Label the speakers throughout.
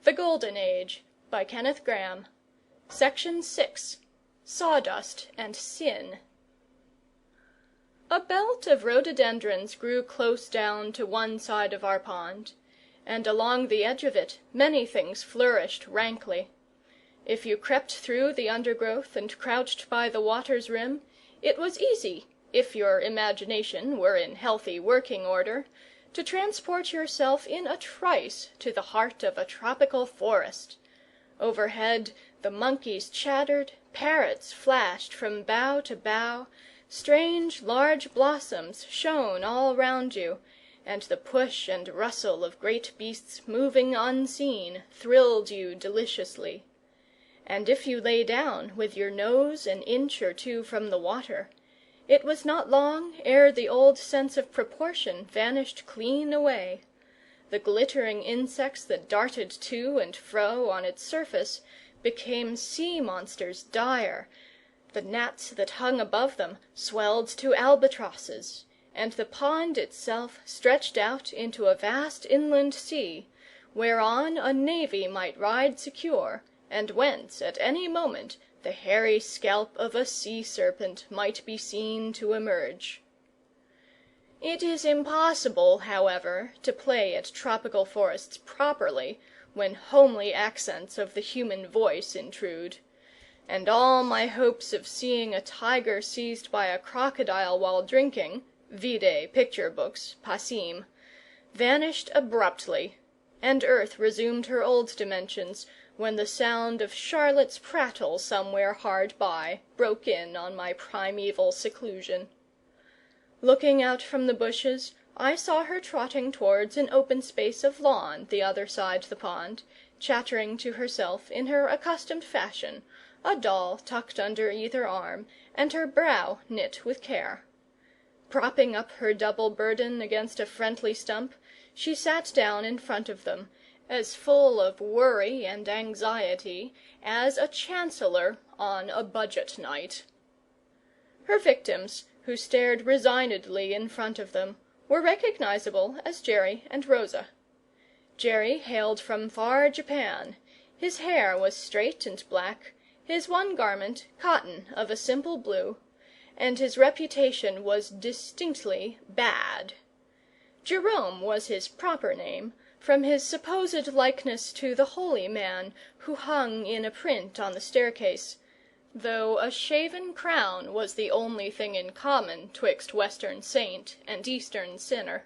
Speaker 1: The Golden Age, by Kenneth Grahame. Section 6. Sawdust and Sin. A belt of rhododendrons grew close down to one side of our pond, and along the edge of it many things flourished rankly. If you crept through the undergrowth and crouched by the water's rim, it was easy, if your imagination were in healthy working order, to transport yourself in a trice to the heart of a tropical forest. Overhead the monkeys chattered, parrots flashed from bough to bough, strange large blossoms shone all round you, and the push and rustle of great beasts moving unseen thrilled you deliciously. And if you lay down with your nose an inch or two from the water, it was not long ere the old sense of proportion vanished clean away. The glittering insects that darted to and fro on its surface became sea monsters dire, the gnats that hung above them swelled to albatrosses, and the pond itself stretched out into a vast inland sea, whereon a navy might ride secure, and whence at any moment the hairy scalp of a sea-serpent might be seen to emerge. It is impossible, however, to play at tropical forests properly when homely accents of the human voice intrude; and all my hopes of seeing a tiger seized by a crocodile while drinking, vide picture books, passim, vanished abruptly, and earth resumed her old dimensions when the sound of Charlotte's prattle somewhere hard by broke in on my primeval seclusion. Looking out from the bushes, I saw her trotting towards an open space of lawn the other side the pond, chattering to herself in her accustomed fashion, a doll tucked under either arm, and her brow knit with care. Propping up her double burden against a friendly stump, she sat down in front of them, as full of worry and anxiety as a chancellor on a budget night. Her victims, who stared resignedly in front of them, were recognizable as Jerry and Rosa. Jerry hailed from far Japan. His hair was straight and black, his one garment cotton of a simple blue, and his reputation was distinctly bad. Jerome was his proper name, from his supposed likeness to the holy man who hung in a print on the staircase, though a shaven crown was the only thing in common twixt Western saint and Eastern sinner.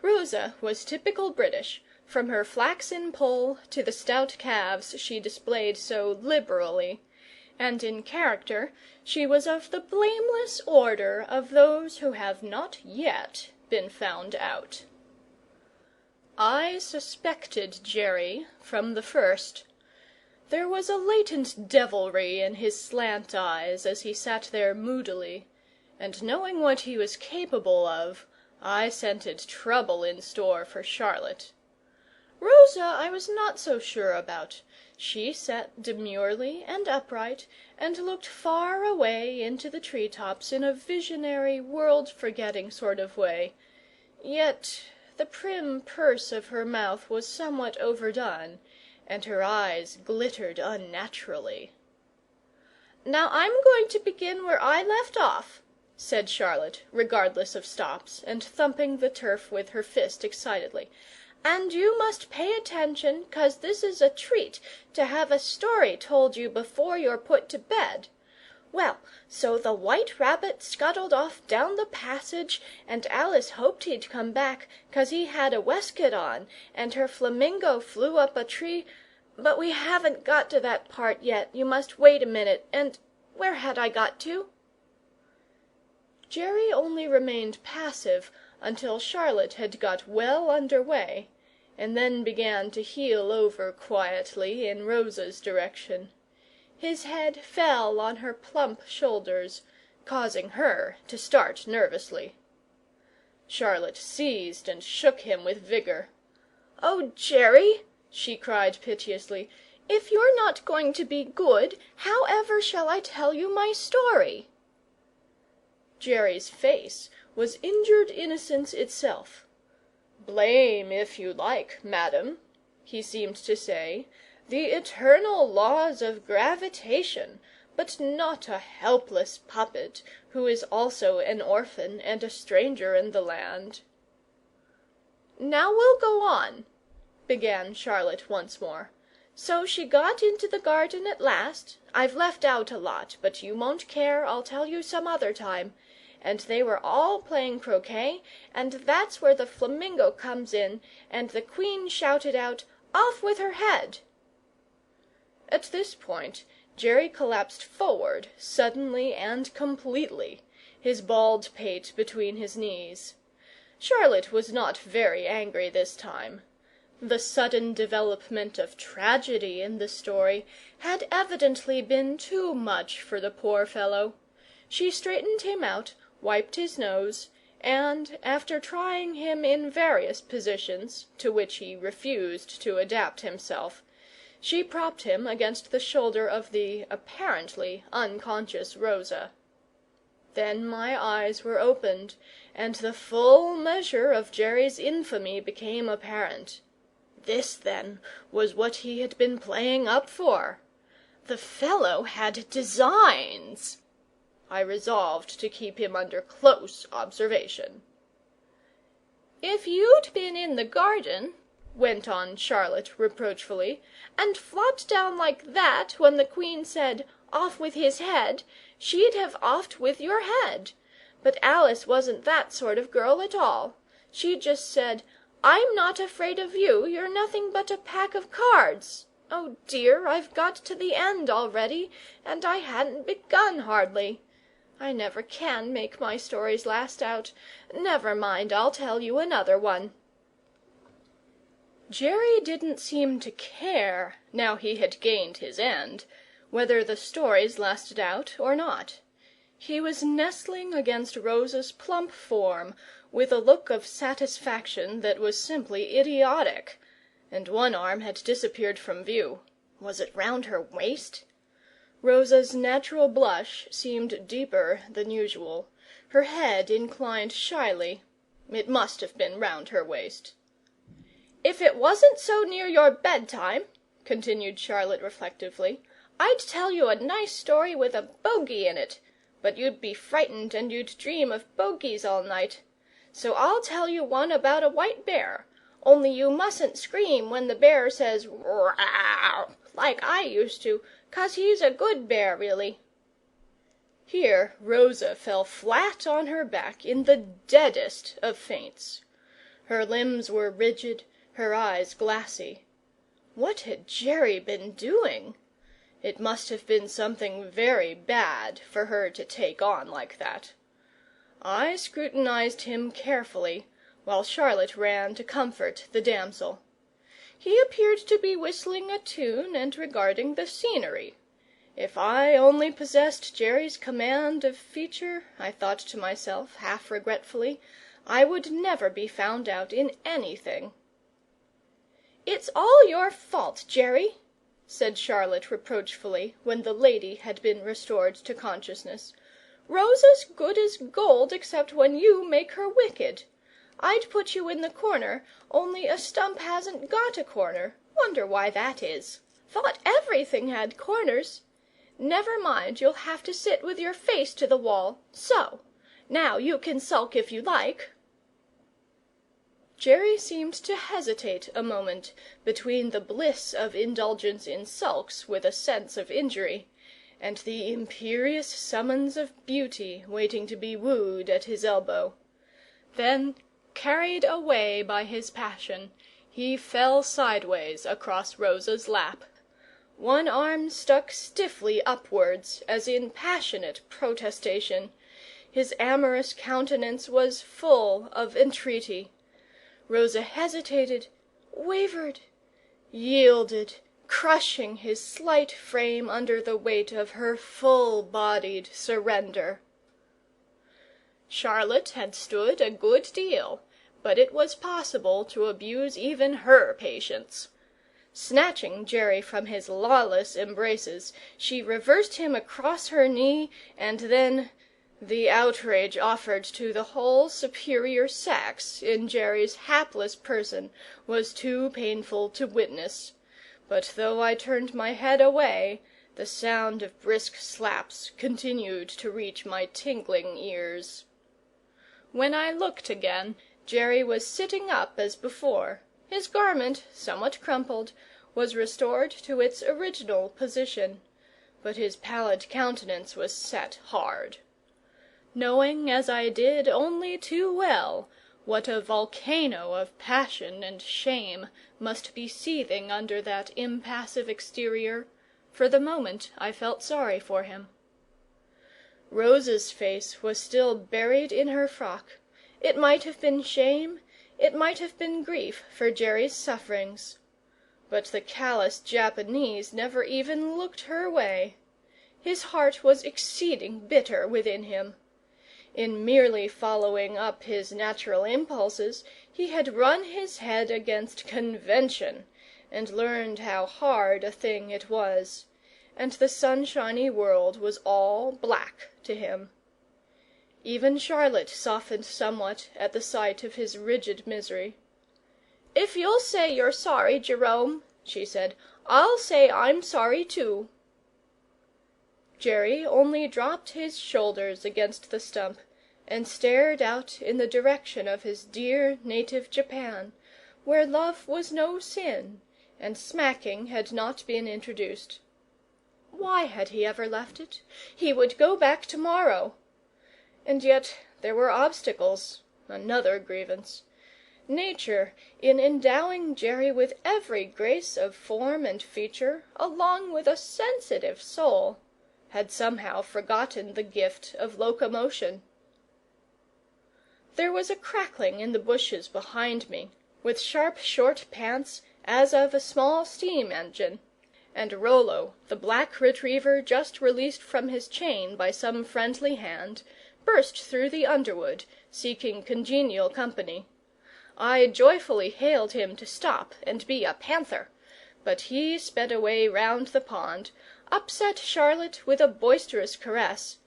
Speaker 1: Rosa was typical British, from her flaxen poll to the stout calves she displayed so liberally, and in character she was of the blameless order of those who have not yet been found out. I suspected Jerry from the first. There was a latent devilry in his slant eyes as he sat there moodily, and knowing what he was capable of, I scented trouble in store for Charlotte. Rosa I was not so sure about. She sat demurely and upright, and looked far away into the tree-tops in a visionary, world-forgetting sort of way. Yet the prim purse of her mouth was somewhat overdone, and her eyes glittered unnaturally. "Now I'm going to begin where I left off," said Charlotte, regardless of stops, and thumping the turf with her fist excitedly. "And you must pay attention, 'cause this is a treat, to have a story told you before you're put to bed. Well, so the White Rabbit scuttled off down the passage, and Alice hoped he'd come back, 'cause he had a waistcoat on, and her flamingo flew up a tree. But we haven't got to that part yet. You must wait a minute. And where had I got to?" Jerry only remained passive until Charlotte had got well under way, and then began to heel over quietly in Rosa's direction. His head fell on her plump shoulders, causing her to start nervously. Charlotte seized and shook him with vigour. "Oh, Jerry," she cried piteously, "if you're not going to be good, how ever shall I tell you my story?" Jerry's face was injured innocence itself. "Blame if you like, madam," he seemed to say, the eternal laws of gravitation, but not a helpless puppet, who is also an orphan and a stranger in the land. "Now we'll go on," began Charlotte once more. "So she got into the garden at last. I've left out a lot, but you won't care, I'll tell you some other time. And they were all playing croquet, and that's where the flamingo comes in, and the Queen shouted out, 'Off with her head!'" At this point Jerry collapsed forward, suddenly and completely, his bald pate between his knees. Charlotte was not very angry this time. The sudden development of tragedy in the story had evidently been too much for the poor fellow. She straightened him out, wiped his nose, and, after trying him in various positions, to which he refused to adapt himself, she propped him against the shoulder of the apparently unconscious Rosa. Then my eyes were opened, and the full measure of Jerry's infamy became apparent. This, then, was what he had been playing up for. The fellow had designs. I resolved to keep him under close observation. "If you'd been in the garden," went on Charlotte reproachfully, "and flopped down like that when the Queen said, 'Off with his head,' she'd have offed with your head. But Alice wasn't that sort of girl at all. She just said, 'I'm not afraid of you, you're nothing but a pack of cards.' Oh dear, I've got to the end already, and I hadn't begun hardly. I never can make my stories last out. Never mind, I'll tell you another one." Jerry didn't seem to care, now he had gained his end, whether the stories lasted out or not. He was nestling against Rosa's plump form with a look of satisfaction that was simply idiotic, and one arm had disappeared from view. Was it round her waist? Rosa's natural blush seemed deeper than usual. Her head inclined shyly. It must have been round her waist. "If it wasn't so near your bedtime," continued Charlotte reflectively, "I'd tell you a nice story with a bogey in it. But you'd be frightened, and you'd dream of bogies all night. So I'll tell you one about a white bear. Only you mustn't scream when the bear says 'Row,' like I used to, 'cause he's a good bear, really." Here Rosa fell flat on her back in the deadest of faints. Her limbs were rigid, her eyes glassy. What had Jerry been doing? It must have been something very bad for her to take on like that. I scrutinized him carefully, while Charlotte ran to comfort the damsel. He appeared to be whistling a tune and regarding the scenery. If I only possessed Jerry's command of feature, I thought to myself, half regretfully, I would never be found out in anything. "It's all your fault, Jerry," said Charlotte reproachfully, when the lady had been restored to consciousness. "Rosa's good as gold except when you make her wicked. I'd put you in the corner, only a stump hasn't got a corner. Wonder why that is. Thought everything had corners. Never mind, you'll have to sit with your face to the wall. So. Now you can sulk if you like." Jerry seemed to hesitate a moment between the bliss of indulgence in sulks with a sense of injury, and the imperious summons of beauty waiting to be wooed at his elbow. Then, carried away by his passion, he fell sideways across Rosa's lap. One arm stuck stiffly upwards, as in passionate protestation. His amorous countenance was full of entreaty. Rosa hesitated, wavered, yielded, crushing his slight frame under the weight of her full-bodied surrender. Charlotte had stood a good deal, but it was possible to abuse even her patience. Snatching Jerry from his lawless embraces, she reversed him across her knee, and then The outrage offered to the whole superior sex in Jerry's hapless person was too painful to witness; but though I turned my head away, the sound of brisk slaps continued to reach my tingling ears. When I looked again, Jerry was sitting up as before. His garment, somewhat crumpled, was restored to its original position, but his pallid countenance was set hard. Knowing, as I did only too well, what a volcano of passion and shame must be seething under that impassive exterior, for the moment I felt sorry for him. Rosa's face was still buried in her frock. It might have been shame, it might have been grief for Jerry's sufferings. But the callous Japanese never even looked her way. His heart was exceeding bitter within him. In merely following up his natural impulses, he had run his head against convention, and learned how hard a thing it was, and the sunshiny world was all black to him. Even Charlotte softened somewhat at the sight of his rigid misery. "If you'll say you're sorry, Jerome," she said, "I'll say I'm sorry too." Jerry only dropped his shoulders against the stump, and stared out in the direction of his dear native Japan, where love was no sin, and smacking had not been introduced. Why had he ever left it? He would go back tomorrow. And yet there were obstacles, another grievance. Nature, in endowing Jerry with every grace of form and feature, along with a sensitive soul, had somehow forgotten the gift of locomotion. There was a crackling in the bushes behind me, with sharp short pants as of a small steam engine, and Rollo, the black retriever just released from his chain by some friendly hand, burst through the underwood, seeking congenial company. I joyfully hailed him to stop and be a panther, but he sped away round the pond, upset Charlotte with a boisterous caress,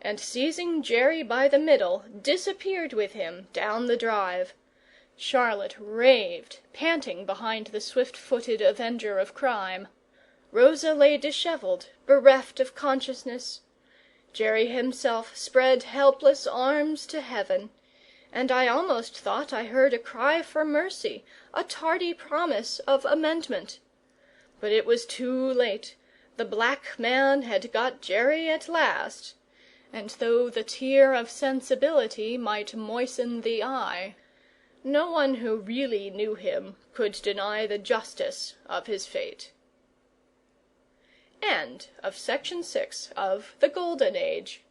Speaker 1: and seizing Jerry by the middle, disappeared with him down the drive. Charlotte raved, panting behind the swift-footed avenger of crime. Rosa lay dishevelled, bereft of consciousness. Jerry himself spread helpless arms to heaven, and I almost thought I heard a cry for mercy, a tardy promise of amendment. But it was too late. The black man had got Jerry at last, and though the tear of sensibility might moisten the eye, no one who really knew him could deny the justice of his fate. End of Section 6 of The Golden Age,